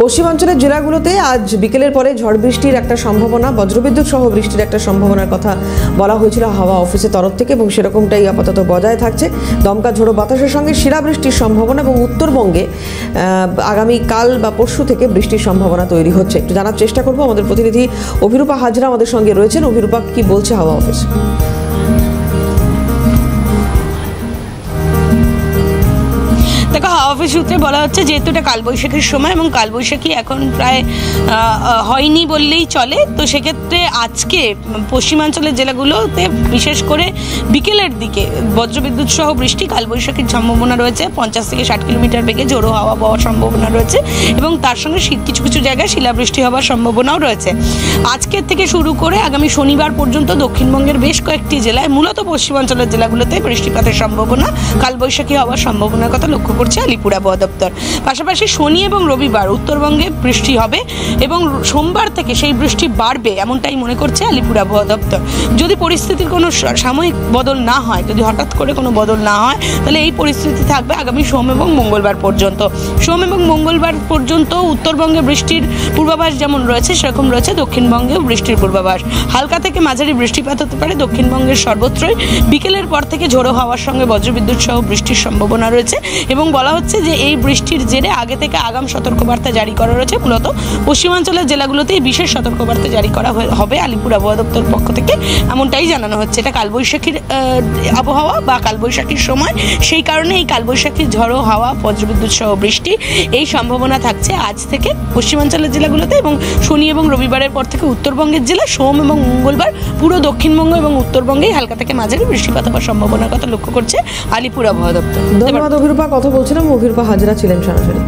পশ্চিমাঞ্চলের জেলাগুলোতে আজ বিকেলের পরে ঝড় বৃষ্টির একটা সম্ভাবনা, বজ্রবিদ্যুৎ সহ বৃষ্টির একটা সম্ভাবনার কথা বলা হয়েছিল হাওয়া অফিসের তরফ থেকে, এবং সেরকমটাই আপাতত বজায় থাকছে। দমকা ঝোড়ো বাতাসের সঙ্গে শিলাবৃষ্টির সম্ভাবনা, এবং উত্তরবঙ্গে আগামী কাল বা পরশু থেকে বৃষ্টির সম্ভাবনা তৈরি হচ্ছে। একটু জানার চেষ্টা করবো, আমাদের প্রতিনিধি অভিরূপা হাজরা আমাদের সঙ্গে রয়েছেন। অভিরূপা, কি বলছে হাওয়া অফিস? দেখো, হাওয়া অফিস সূত্রে বলা হচ্ছে যেহেতু এটা কালবৈশাখীর সময় এবং কালবৈশাখী এখন প্রায় হয়নি বললেই চলে, তো সেক্ষেত্রে আজকে পশ্চিমাঞ্চলের জেলাগুলোতে বিশেষ করে বিকেলের দিকে বজ্রবিদ্যুৎ সহ বৃষ্টি, কালবৈশাখীর সম্ভাবনা রয়েছে। 50 থেকে 60 কিলোমিটার বেগে ঝোড়ো হাওয়া বওয়ার সম্ভাবনা রয়েছে, এবং তার সঙ্গে কিছু কিছু জায়গায় শিলাবৃষ্টি হওয়ার সম্ভাবনাও রয়েছে। আজকের থেকে শুরু করে আগামী শনিবার পর্যন্ত দক্ষিণবঙ্গের বেশ কয়েকটি জেলায়, মূলত পশ্চিমাঞ্চলের জেলাগুলোতে বৃষ্টিপাতের সম্ভাবনা, কালবৈশাখী হওয়ার সম্ভাবনার কথা লক্ষ্য করছে আলিপুর আবহাওয়া দপ্তর। পাশাপাশি শনি এবং রবিবার উত্তরবঙ্গে বৃষ্টি হবে এবং সোমবার থেকে সেই বৃষ্টি বাড়বে, এমনটাই মনে করছে আলিপুর আবহাওয়া দপ্তর। যদি পরিস্থিতির কোনো সাময়িক বদল না হয়, যদি হঠাৎ করে কোনো বদল না হয়, তাহলে এই পরিস্থিতি থাকবে আগামী সোম এবং মঙ্গলবার পর্যন্ত। সোম এবং মঙ্গলবার পর্যন্ত উত্তরবঙ্গে বৃষ্টির পূর্বাভাস যেমন রয়েছে, সেরকম রয়েছে দক্ষিণবঙ্গেও বৃষ্টির পূর্বাভাস। হালকা থেকে মাঝারি বৃষ্টিপাত হতে পারে দক্ষিণবঙ্গের সর্বত্রই। বিকেলের পর থেকে ঝোড়ো হাওয়ার সঙ্গে বজ্রবিদ্যুৎ সহ বৃষ্টির সম্ভাবনা রয়েছে, এবং বলা হচ্ছে যে এই বৃষ্টির জেরে আগে থেকে আগাম সতর্কবার্তা জারি করা রয়েছে। মূলত পশ্চিমাঞ্চলের জেলাগুলোতেই বিশেষ সতর্কবার্তা জারি করা হবে আলিপুর আবহাওয়া দপ্তর পক্ষ থেকে, এমনটাই জানানো হচ্ছে। এটা কালবৈশাখীর আবহাওয়া বা কালবৈশাখীর সময়, সেই কারণে এই কালবৈশাখীর ঝড়ো হাওয়া, বজ্রবিদ্যুৎ সহ বৃষ্টি এই সম্ভাবনা থাকছে আজ থেকে পশ্চিমাঞ্চলের জেলাগুলোতে, এবং শনি এবং রবিবারের পর থেকে উত্তরবঙ্গের জেলা, সোম এবং মঙ্গলবার পুরো দক্ষিণবঙ্গ এবং উত্তরবঙ্গেই হালকা থেকে মাঝারি বৃষ্টিপাত হওয়ার সম্ভাবনার কথা লক্ষ্য করছে আলিপুর আবহাওয়া দপ্তর। ধন্যবাদ অভিরূপা। কথা বলছিলাম, অভিরূপা হাজরা ছিলেন সরাসরি।